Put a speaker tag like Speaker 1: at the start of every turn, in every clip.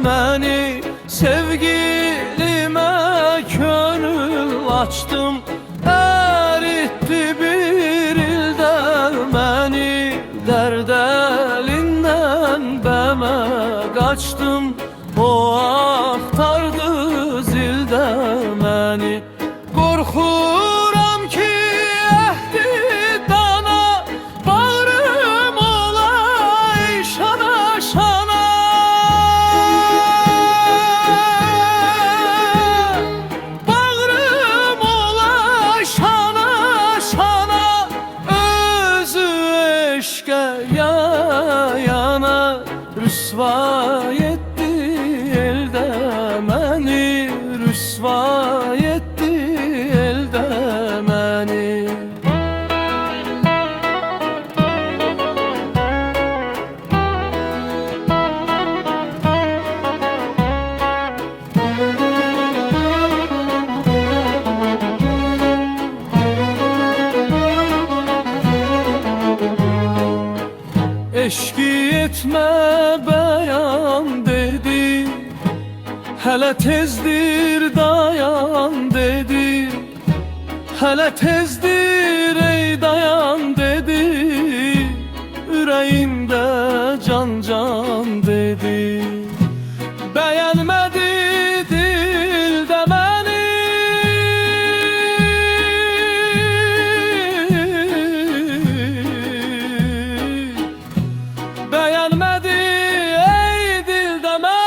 Speaker 1: məni, sevgilimə könül açdım. Əritti bir ildə məni, dərd əlindən bəmə qaçdım. O axtardı zildə məni. Qorxuram ki əhdi dana, bağrım olay şana şana. Bağrım olay şana şana. Özü eşqə yana, rüsvay etdi eldə məni, rüsvay etdi eldə məni. Eşki etmə bəyan dedi, hələ tezdir dayan dedi. Hələ tezdir ey dayan dedi, ürəyimdə can can dedi. Bəyənmədi dildə məni, bəyənmədi ey dildə məni.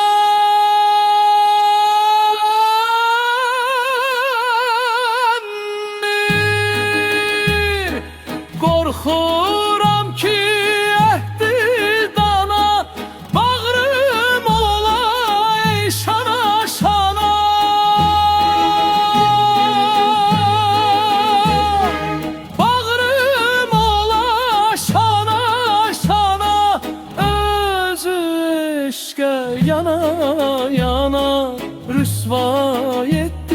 Speaker 1: Qorxuram ki əhdi dana, bağrım olay şana şana. Bağrım olay şana şana. Özü eşqə yana yana, rüsvay etdi